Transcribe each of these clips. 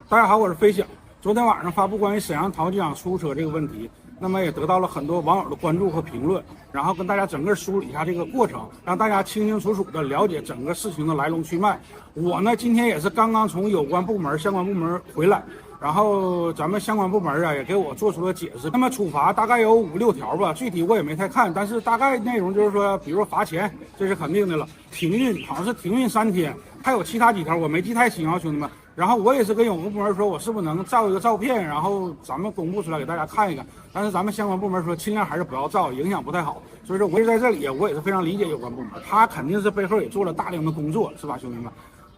大家好，我是飞翔。昨天晚上发布关于沈阳桃机场出租车这个问题，那么也得到了很多网友的关注和评论，然后跟大家整个梳理一下这个过程，让大家清清楚楚的了解整个事情的来龙去脉。我呢今天也是刚刚从有关部门、相关部门回来，然后咱们相关部门啊也给我做出了解释。那么处罚大概有5、6条吧，具体我也没太看，但是大概内容就是说，比如说罚钱，这是肯定的了，停运好像是停运3天，还有其他几条我没记太清啊，兄弟们。然后我也是跟有关部门说，我是不是能照一个照片，然后咱们公布出来给大家看一看。但是咱们相关部门说，尽量还是不要照，影响不太好。所以说，我也在这里，我也是非常理解有关部门，他肯定是背后也做了大量的工作，是吧，兄弟们？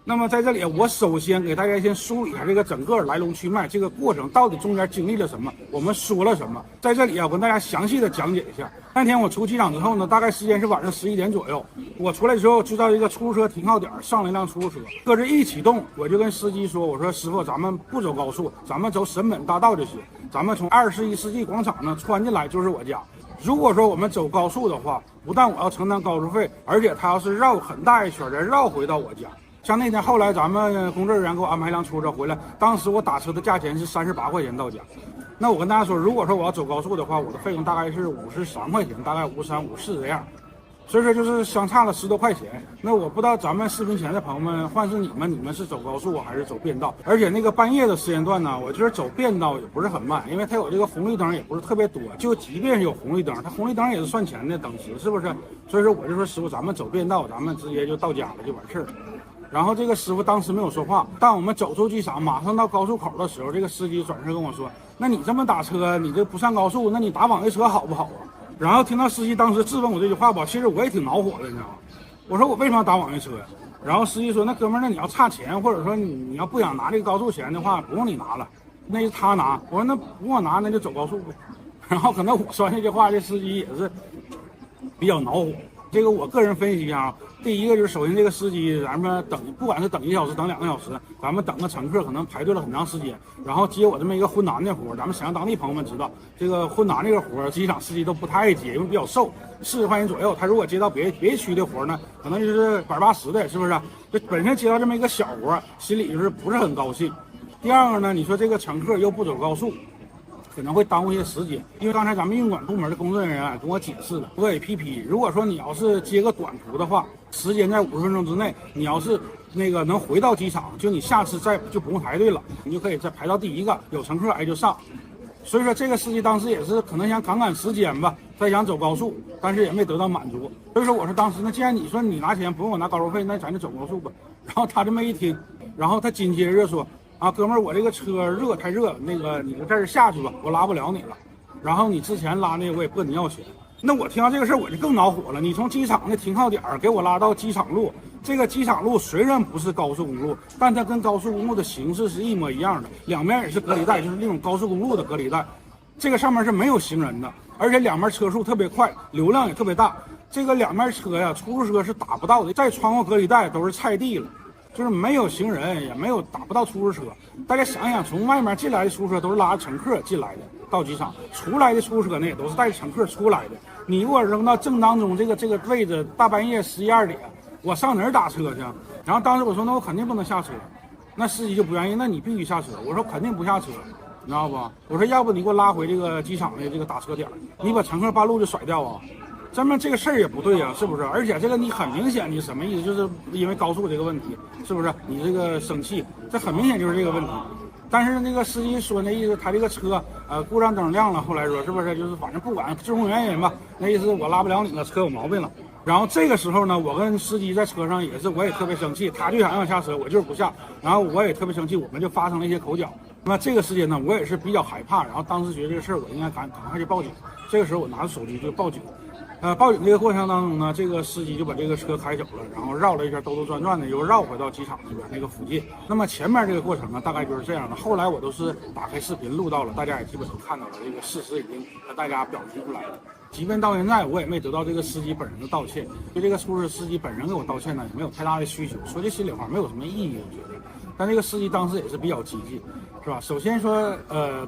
那么在这里，我首先给大家先梳理一下这个整个来龙去脉，这个过程到底中间经历了什么，我们说了什么。在这里啊，我跟大家详细的讲解一下。那天我出机场之后呢，大概时间是晚上11点左右。我出来之后就到一个出租车停靠点，上了一辆出租车，车子一启动，我就跟司机说：“我说师傅，咱们不走高速，咱们走沈本大道就行。咱们从21世纪广场呢穿进来就是我家。如果说我们走高速的话，不但我要承担高速费，而且他要是绕很大一圈再绕回到我家。”像那天后来咱们工作人员给我安排一辆出租车回来，当时我打车的价钱是38块钱到家。那我跟大家说，如果说我要走高速的话，我的费用大概是53块钱，大概53、54这样。所以说就是相差了10多块钱。那我不知道咱们视频前的朋友们，换是你们是走高速还是走便道？而且那个半夜的时间段呢，我觉得走便道也不是很慢，因为它有这个红绿灯也不是特别多。就即便是有红绿灯，它红绿灯也是算钱的灯时，是不是？所以说我就说师傅，咱们走便道，咱们直接就到家了，就完事儿了。然后这个师傅当时没有说话，当我们走出机场，马上到高速口的时候，这个司机转身跟我说：“那你这么打车，你这不上高速，那你打网约车好不好啊？”然后听到司机当时质问我这句话吧，其实我也挺恼火的，你知道吗？我说我为什么要打网约车呀？然后司机说：“那哥们儿，那你要差钱，或者说你要不想拿这个高速钱的话，不用你拿了，那是他拿。”我说：“那不用我拿，那就走高速呗。”然后可能我说完这句话，这司机也是比较恼火。这个我个人分析一下啊，第一个就是首先这个司机，咱们等，不管是等1个小时、等2个小时，咱们等个乘客可能排队了很长时间，然后接我这么一个浑南的活，咱们沈阳当地朋友们知道，这个浑南这个活，机场司机都不太爱接，因为比较瘦，40块钱左右。他如果接到别区的活呢，可能就是70-80的，是不是？这本身接到这么一个小活，心里就是不是很高兴。第二个呢，你说这个乘客又不走高速，可能会耽误一些时间，因为刚才咱们运管部门的工作人员跟我解释了，我也批评，如果说你要是接个短途的话，时间在50分钟之内，你要是那个能回到机场，就你下次再就不用排队了，你就可以再排到第一个，有乘客哎就上。所以说这个司机当时也是可能想赶时间吧，再想走高速，但是也没得到满足。所以说我说当时那既然你说你拿钱不用我拿高速费，那咱就走高速吧。然后他这么一听，然后他紧接着说：“啊，哥们儿，我这个车热太热，那个你就在这下去吧，我拉不了你了。然后你之前拉那个我也不跟你要钱。”那我听到这个事儿我就更恼火了。你从机场的停靠点给我拉到机场路，这个机场路虽然不是高速公路，但它跟高速公路的形式是一模一样的，两边也是隔离带，就是那种高速公路的隔离带。这个上面是没有行人的，而且两边车速特别快，流量也特别大。这个两边车呀，出租车是打不到的，再穿过隔离带都是菜地了。就是没有行人，也没有打不到出租车。大家想想，从外面进来的出租车都是拉着乘客进来的，到机场出来的出租车呢，也都是带着乘客出来的。你给我扔到正当中这个位置，大半夜11、2点，我上哪儿打车去？然后当时我说，那我肯定不能下车。那司机就不愿意，那你必须下车。我说肯定不下车，你知道不？我说要不你给我拉回这个机场的这个打车点，你把乘客半路就甩掉啊！咱们这个事儿也不对呀，是不是？而且这个你很明显，你什么意思？就是因为高速这个问题，是不是？你这个生气，这很明显就是这个问题。但是那个司机说那意思，他这个车故障灯亮了，后来说是不是？就是反正不管自供原因吧，那意思我拉不了你了，车有毛病了。然后这个时候呢，我跟司机在车上也是，我也特别生气，他就想让下车，我就是不下。然后我也特别生气，我们就发生了一些口角。那么这个时间呢，我也是比较害怕，然后当时觉得这个事儿我应该赶快去报警。这个时候我拿着手机就报警。报警这个过程当中呢，这个司机就把这个车开走了，然后绕了一圈，兜兜转转的又绕回到机场这边那个附近。那么前面这个过程呢，大概就是这样的。后来我都是打开视频录到了，大家也基本都看到了，这个事实已经和大家表明出来了。即便到现在，我也没得到这个司机本人的道歉。对这个出租车司机本人给我道歉呢，也没有太大的需求。说句心里话，没有什么意义，我觉得。但这个司机当时也是比较激进，是吧？首先说，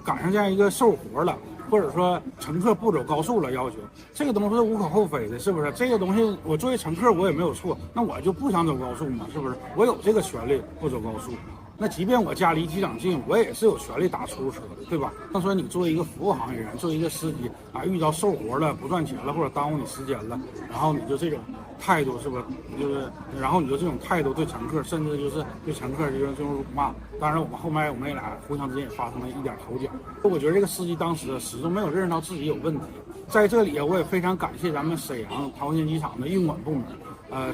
赶上这样一个受活了。或者说乘客不走高速了，要求这个东西是无可厚非的，是不是？这个东西我作为乘客我也没有错，那我就不想走高速嘛，是不是？我有这个权利不走高速。那即便我家离机场近，我也是有权利打出租车的，对吧？那说你作为一个服务行业人，作为一个司机啊，遇到受活了、不赚钱了，或者耽误你时间了，然后你就这种态度，是不是？然后你就这种态度对乘客，甚至就是对乘客就是这种辱骂。当然，我们也俩互相之间也发生了一点口角。我觉得这个司机当时始终没有认识到自己有问题。在这里我也非常感谢咱们沈阳桃县机场的运管部门。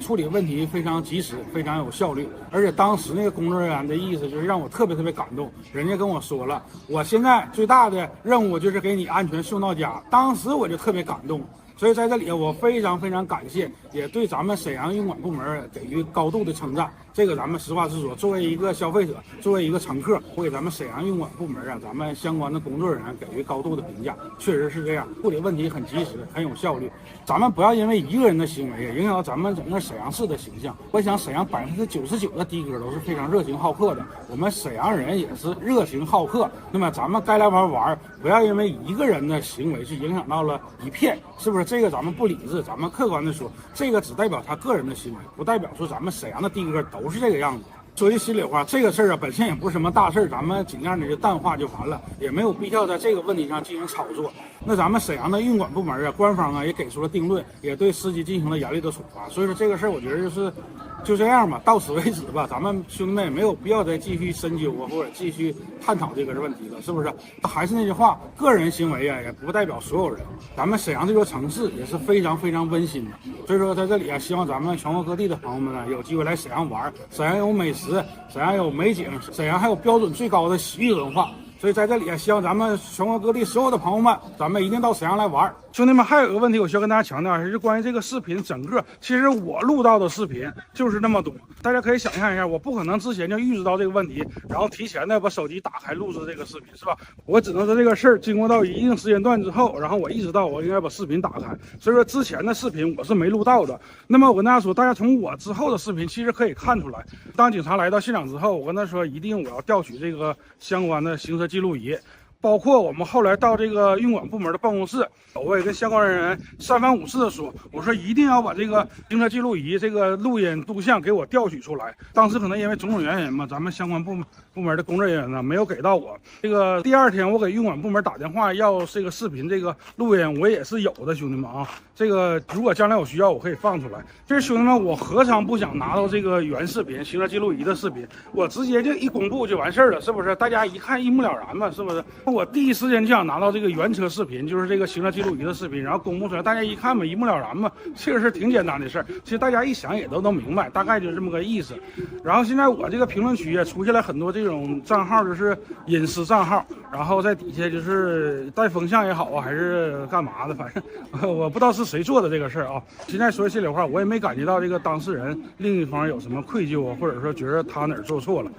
处理问题非常及时，非常有效率，而且当时那个工作人员的意思就是让我特别感动。人家跟我说了，我现在最大的任务就是给你安全送到家。当时我就特别感动，所以在这里我非常感谢，也对咱们沈阳运管部门给予高度的称赞。这个咱们实话实说，作为一个消费者，作为一个乘客，我给咱们沈阳运管部门咱们相关的工作人员给予高度的评价。确实是这样，处理问题很及时，很有效率。咱们不要因为一个人的行为影响到咱们整个沈阳市的形象。我想沈阳99%的的哥都是非常热情好客的，我们沈阳人也是热情好客。那么咱们该来玩，不要因为一个人的行为去影响到了一片，是不是？这个咱们不理智，咱们客观的说，这个只代表他个人的行为，不代表说咱们沈阳的的哥都是这个样子。说句心里话，这个事儿本身也不是什么大事，咱们尽量的就淡化就完了，也没有必要在这个问题上进行炒作。那咱们沈阳的运管部门官方也给出了定论，也对司机进行了严厉的处罚。所以说这个事儿，我觉得就这样吧，到此为止吧。咱们兄弟们也没有必要再继续深究或者继续探讨这个问题了，是不是？还是那句话，个人行为也不代表所有人。咱们沈阳这座城市也是非常温馨的，所以说在这里希望咱们全国各地的朋友们有机会来沈阳玩。沈阳有美食，沈阳有美景，沈阳还有标准最高的洗浴文化。所以在这里希望咱们全国各地所有的朋友们，咱们一定到沈阳来玩。兄弟们，还有一个问题我需要跟大家强调，是关于这个视频整个，其实我录到的视频就是那么多，大家可以想象一下，我不可能之前就预知到这个问题，然后提前的把手机打开录制这个视频，是吧？我只能说这个事儿经过到一定时间段之后，然后我意识到我应该把视频打开，所以说之前的视频我是没录到的。那么我跟大家说，大家从我之后的视频其实可以看出来，当警察来到现场之后，我跟他说一定我要调取这个相关的行车记录仪。包括我们后来到这个运管部门的办公室，我也跟相关人员三番五次的说，我说一定要把这个行车记录仪这个录音录像给我调取出来。当时可能因为种种原因嘛，咱们相关部门的工作人员呢没有给到我。这个第二天我给运管部门打电话要这个视频这个录音，我也是有的，兄弟们啊。这个如果将来有需要，我可以放出来。其实兄弟们，我何尝不想拿到这个原视频、行车记录仪的视频，我直接就一公布就完事儿了，是不是？大家一看一目了然嘛，是不是？我第一时间就想拿到这个原车视频，就是这个行车记录仪的视频，然后公布出来，大家一看嘛，一目了然嘛。这个是挺简单的事儿，其实大家一想也都能明白，大概就这么个意思。然后现在我这个评论区也出现了很多这种账号，就是隐私账号，然后在底下就是带风向也好啊，还是干嘛的，反正我不知道是谁做的这个事儿啊。现在说心里话，我也没感觉到这个当事人另一方有什么愧疚啊，或者说觉得他哪儿做错了。